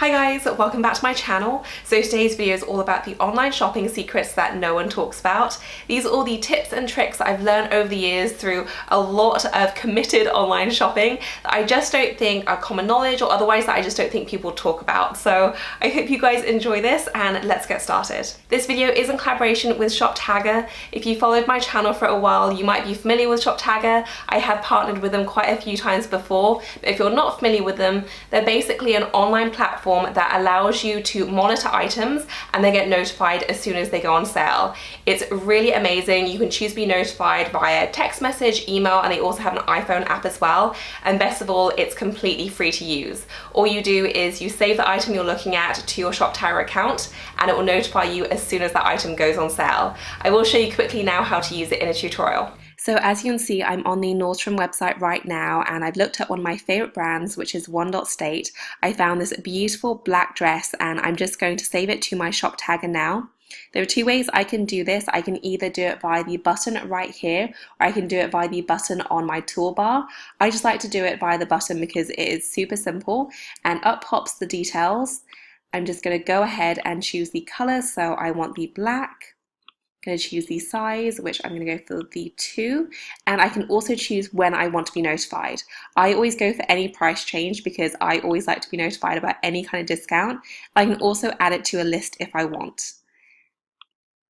Hi guys, welcome back to my channel. So today's video is all about the online shopping secrets that no one talks about. These are all the tips and tricks I've learned over the years through a lot of committed online shopping that I just don't think are common knowledge, or otherwise that I just don't think people talk about. So I hope you guys enjoy this, and let's get started. This video is in collaboration with ShopTagr. If you followed my channel for a while, you might be familiar with ShopTagr. I have partnered with them quite a few times before, but if you're not familiar with them, they're basically an online platform that allows you to monitor items and they get notified as soon as they go on sale. It's really amazing. You can choose to be notified via text message, email, and they also have an iPhone app as well. And best of all, it's completely free to use. All you do is you save the item you're looking at to your ShopTagr account and it will notify you as soon as that item goes on sale. I will show you quickly now how to use it in a tutorial. So as you can see, I'm on the Nordstrom website right now, and I've looked at one of my favorite brands, which is One.State. I found this beautiful black dress and I'm just going to save it to my ShopTagr now. There are two ways I can do this. I can either do it via the button right here, or I can do it via the button on my toolbar. I just like to do it via the button because it is super simple, and up pops the details. I'm just going to go ahead and choose the color. So I want the black. I'm going to choose the size, which I'm going to go for the 2, and I can also choose when I want to be notified. I always go for any price change because I always like to be notified about any kind of discount. I can also add it to a list if I want.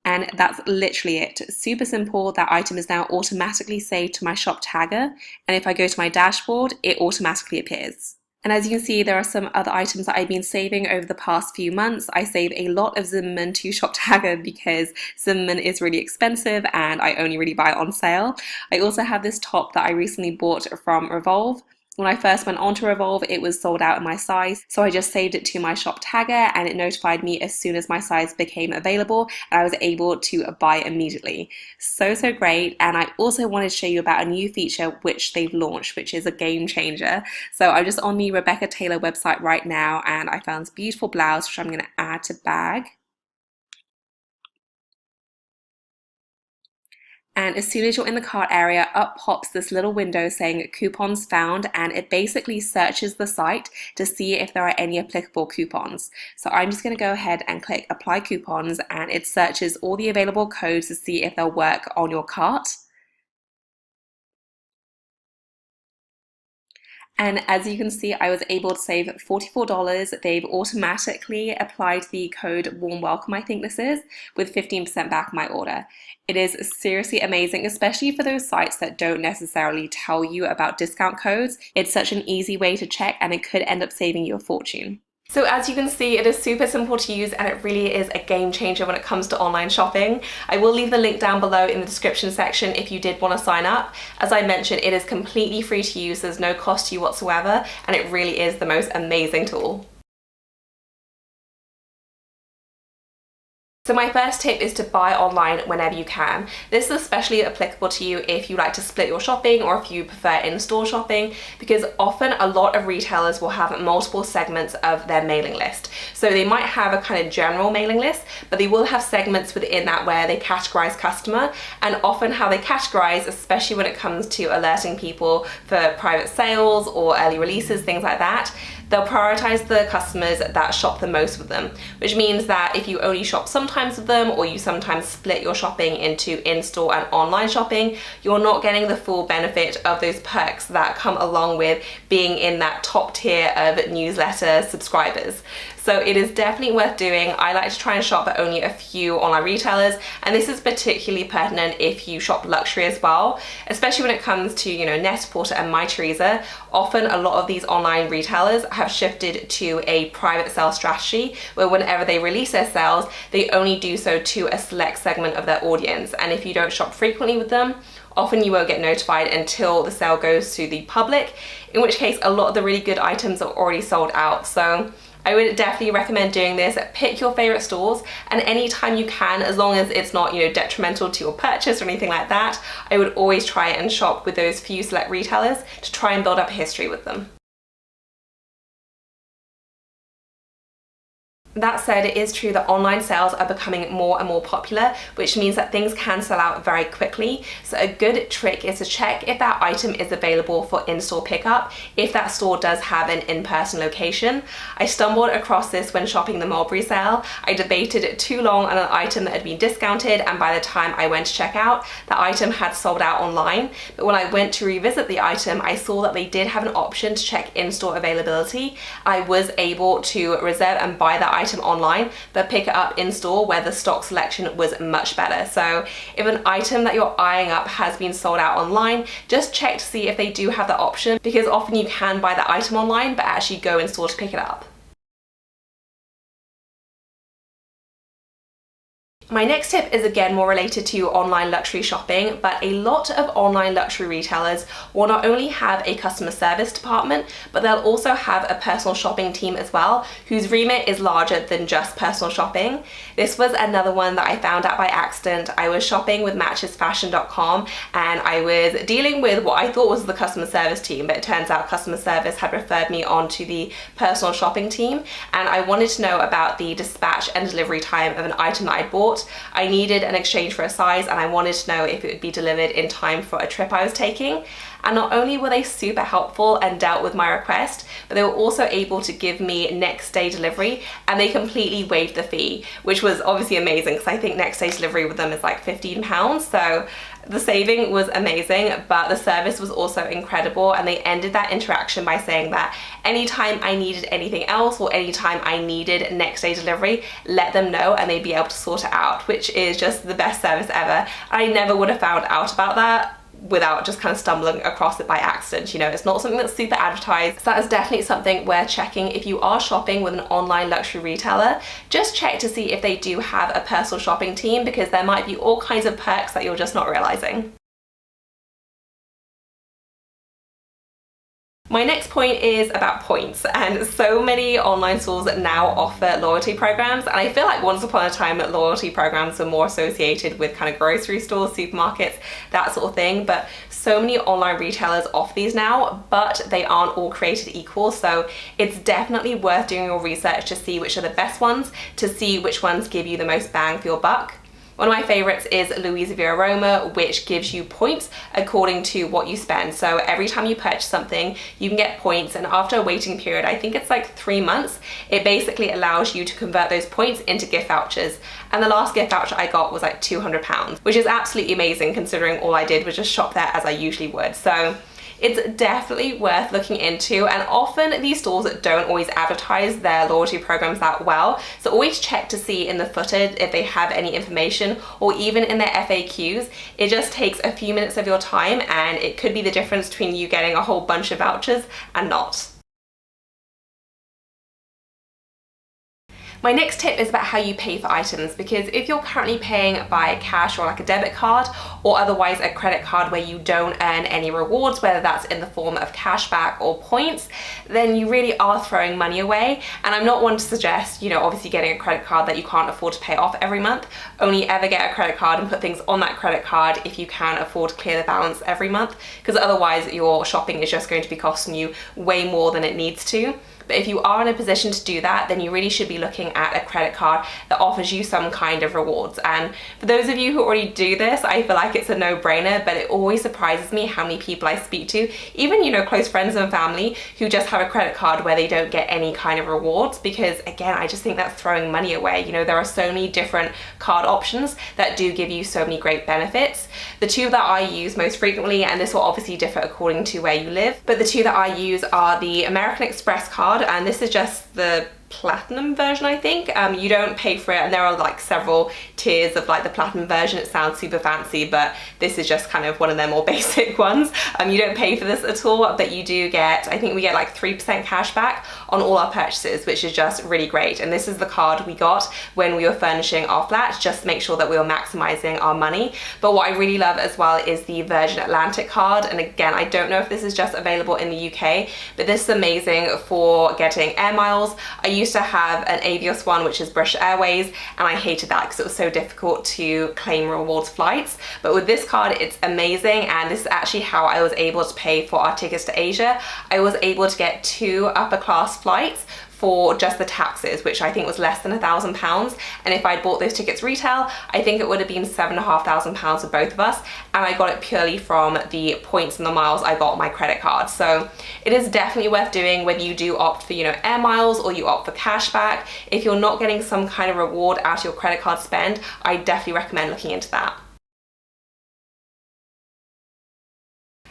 And that's literally it. Super simple. That item is now automatically saved to my ShopTagr, and if I go to my dashboard, it automatically appears. And as you can see, there are some other items that I've been saving over the past few months. I save a lot of Zimmermann to ShopTagr because Zimmermann is really expensive and I only really buy it on sale. I also have this top that I recently bought from Revolve. When I first went onto Revolve, it was sold out in my size, so I just saved it to my ShopTagr and it notified me as soon as my size became available, and I was able to buy it immediately. So great. And I also wanted to show you about a new feature which they've launched, which is a game changer. So I'm just on the Rebecca Taylor website right now, and I found this beautiful blouse which I'm going to add to bag. And as soon as you're in the cart area, up pops this little window saying coupons found, and it basically searches the site to see if there are any applicable coupons. So I'm just going to go ahead and click apply coupons, and it searches all the available codes to see if they'll work on your cart. And as you can see, I was able to save $44. They've automatically applied the code Warm Welcome, I think this is, with 15% back my order. It is seriously amazing, especially for those sites that don't necessarily tell you about discount codes. It's such an easy way to check, and it could end up saving you a fortune. So as you can see, it is super simple to use, and it really is a game changer when it comes to online shopping. I will leave the link down below in the description section if you did want to sign up. As I mentioned, it is completely free to use, there's no cost to you whatsoever, and it really is the most amazing tool. So my first tip is to buy online whenever you can. This is especially applicable to you if you like to split your shopping or if you prefer in-store shopping, because often a lot of retailers will have multiple segments of their mailing list. So they might have a kind of general mailing list, but they will have segments within that where they categorize customer, and often how they categorize, especially when it comes to alerting people for private sales or early releases, things like that, they'll prioritize the customers that shop the most with them, which means that if you only shop sometimes with them, or you sometimes split your shopping into in-store and online shopping, you're not getting the full benefit of those perks that come along with being in that top tier of newsletter subscribers. So it is definitely worth doing. I like to try and shop at only a few online retailers, and this is particularly pertinent if you shop luxury as well, especially when it comes to, you know, Net-a-Porter and Mytheresa. Often a lot of these online retailers have shifted to a private sale strategy where whenever they release their sales, they only do so to a select segment of their audience. And if you don't shop frequently with them, often you won't get notified until the sale goes to the public, in which case a lot of the really good items are already sold out. So I would definitely recommend doing this. Pick your favorite stores, and anytime you can, as long as it's not, you know, detrimental to your purchase or anything like that, I would always try and shop with those few select retailers to try and build up a history with them. That said, it is true that online sales are becoming more and more popular, which means that things can sell out very quickly. So a good trick is to check if that item is available for in-store pickup, if that store does have an in-person location. I stumbled across this when shopping the Mulberry sale. I debated too long on an item that had been discounted, and by the time I went to check out, the item had sold out online. But when I went to revisit the item, I saw that they did have an option to check in-store availability. I was able to reserve and buy that item online, but pick it up in store where the stock selection was much better. So if an item that you're eyeing up has been sold out online, just check to see if they do have that option, because often you can buy that item online but actually go in store to pick it up. My next tip is again more related to online luxury shopping, but a lot of online luxury retailers will not only have a customer service department, but they'll also have a personal shopping team as well, whose remit is larger than just personal shopping. This was another one that I found out by accident. I was shopping with matchesfashion.com and I was dealing with what I thought was the customer service team, but it turns out customer service had referred me on to the personal shopping team, and I wanted to know about the dispatch and delivery time of an item that I bought. I needed an exchange for a size, and I wanted to know if it would be delivered in time for a trip I was taking. And not only were they super helpful and dealt with my request, but they were also able to give me next day delivery, and they completely waived the fee, which was obviously amazing because I think next day delivery with them is like £15. So the saving was amazing, but the service was also incredible, and they ended that interaction by saying that anytime I needed anything else or anytime I needed next day delivery, let them know and they'd be able to sort it out, which is just the best service ever. I never would have found out about that without just kind of stumbling across it by accident. You know, it's not something that's super advertised. So that is definitely something worth checking if you are shopping with an online luxury retailer. Just check to see if they do have a personal shopping team, because there might be all kinds of perks that you're just not realizing. My next point is about points, and so many online stores now offer loyalty programs, and I feel like once upon a time that loyalty programs were more associated with kind of grocery stores, supermarkets, that sort of thing, but so many online retailers offer these now, but they aren't all created equal, so it's definitely worth doing your research to see which are the best ones, to see which ones give you the most bang for your buck. One of my favorites is Louisa Via Roma, which gives you points according to what you spend. So every time you purchase something, you can get points, and after a waiting period, I think it's like 3 months, it basically allows you to convert those points into gift vouchers. And the last gift voucher I got was like £200, which is absolutely amazing considering all I did was just shop there as I usually would. So it's definitely worth looking into, and often these stores don't always advertise their loyalty programs that well, so always check to see in the footer if they have any information, or even in their FAQs. It just takes a few minutes of your time, and it could be the difference between you getting a whole bunch of vouchers and not. My next tip is about how you pay for items, because if you're currently paying by cash or like a debit card, or otherwise a credit card where you don't earn any rewards, whether that's in the form of cashback or points, then you really are throwing money away. And I'm not one to suggest, you know, obviously getting a credit card that you can't afford to pay off every month. Only ever get a credit card and put things on that credit card if you can afford to clear the balance every month, because otherwise your shopping is just going to be costing you way more than it needs to. But if you are in a position to do that, then you really should be looking at a credit card that offers you some kind of rewards. And for those of you who already do this, I feel like it's a no-brainer, but it always surprises me how many people I speak to, even, you know, close friends and family, who just have a credit card where they don't get any kind of rewards, because again, I just think that's throwing money away. You know, there are so many different card options that do give you so many great benefits. The two that I use most frequently, and this will obviously differ according to where you live, but the two that I use are the American Express card, and this is just the platinum version, I think. You don't pay for it, and there are like several tiers of like the platinum version. It sounds super fancy, but this is just kind of one of their more basic ones. You don't pay for this at all, but you do get, I think we get like 3% cash back on all our purchases, which is just really great. And this is the card we got when we were furnishing our flat, just to make sure that we were maximizing our money. But what I really love as well is the Virgin Atlantic card, and again, I don't know if this is just available in the UK, but this is amazing for getting air miles. I used to have an Avios one, which is British Airways, and I hated that because it was so difficult to claim rewards flights. But with this card, it's amazing, and this is actually how I was able to pay for our tickets to Asia. I was able to get 2 upper class flights for just the taxes, which I think was less than £1,000. And if I'd bought those tickets retail, I think it would have been £7,500 for both of us. And I got it purely from the points and the miles I got on my credit card. So it is definitely worth doing whether you do opt for, air miles or you opt for cashback. If you're not getting some kind of reward out of your credit card spend, I definitely recommend looking into that.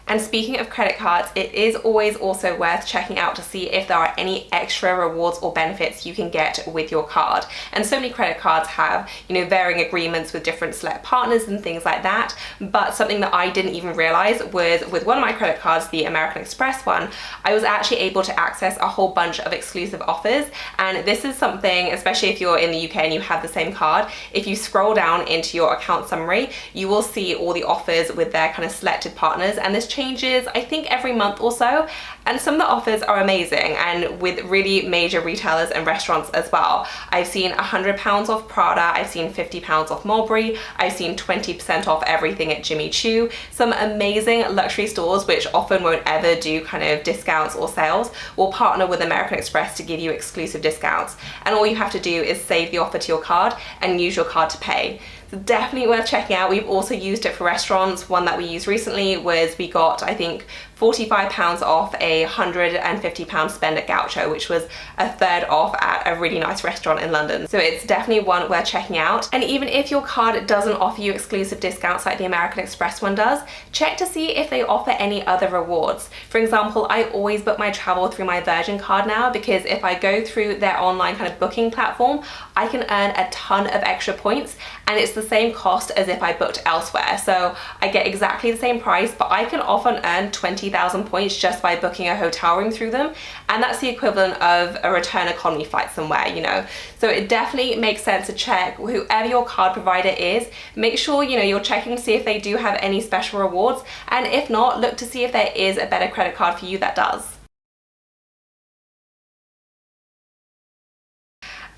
And speaking of credit cards, it is always also worth checking out to see if there are any extra rewards or benefits you can get with your card. And so many credit cards have, varying agreements with different select partners and things like that. But something that I didn't even realize was with one of my credit cards, the American Express one, I was actually able to access a whole bunch of exclusive offers. And this is something, especially if you're in the UK and you have the same card, if you scroll down into your account summary, you will see all the offers with their kind of selected partners. And this changes, I think, every month or so, and some of the offers are amazing, and with really major retailers and restaurants as well. I've seen £100 off Prada, I've seen £50 off Mulberry, I've seen 20% off everything at Jimmy Choo. Some amazing luxury stores, which often won't ever do kind of discounts or sales, will partner with American Express to give you exclusive discounts, and all you have to do is save the offer to your card and use your card to pay. So definitely worth checking out. We've also used it for restaurants. One that we used recently was we got, I think, £45 off a £150 spend at Gaucho, which was a third off at a really nice restaurant in London. So it's definitely one worth checking out. And even if your card doesn't offer you exclusive discounts like the American Express one does, check to see if they offer any other rewards. For example, I always book my travel through my Virgin card now, because if I go through their online kind of booking platform, I can earn a ton of extra points, and it's the same cost as if I booked elsewhere. So I get exactly the same price, but I can often earn 20,000 points just by booking a hotel room through them, and that's the equivalent of a return economy flight somewhere, So it definitely makes sense to check whoever your card provider is. Make sure you're checking to see if they do have any special rewards, and if not, look to see if there is a better credit card for you that does.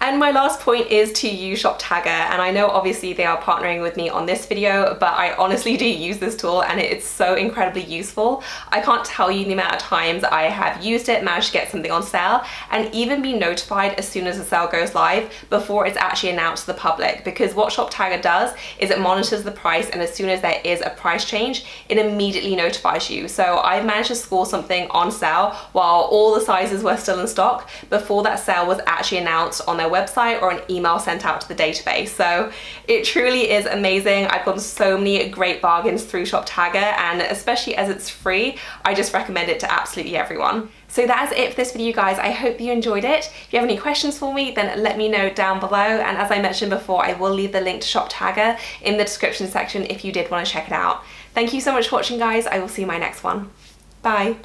And my last point is to use ShopTagr, and I know obviously they are partnering with me on this video, but I honestly do use this tool and it's so incredibly useful. I can't tell you the amount of times I have used it, managed to get something on sale, and even be notified as soon as the sale goes live before it's actually announced to the public, because what ShopTagr does is it monitors the price, and as soon as there is a price change, it immediately notifies you. So I've managed to score something on sale while all the sizes were still in stock before that sale was actually announced on their website or an email sent out to the database. So it truly is amazing. I've gotten so many great bargains through ShopTagr, and especially as it's free, I just recommend it to absolutely everyone. So that is it for this video, guys. I hope you enjoyed it. If you have any questions for me, then let me know down below. And as I mentioned before, I will leave the link to ShopTagr in the description section if you did want to check it out. Thank you so much for watching, guys. I will see you in my next one. Bye.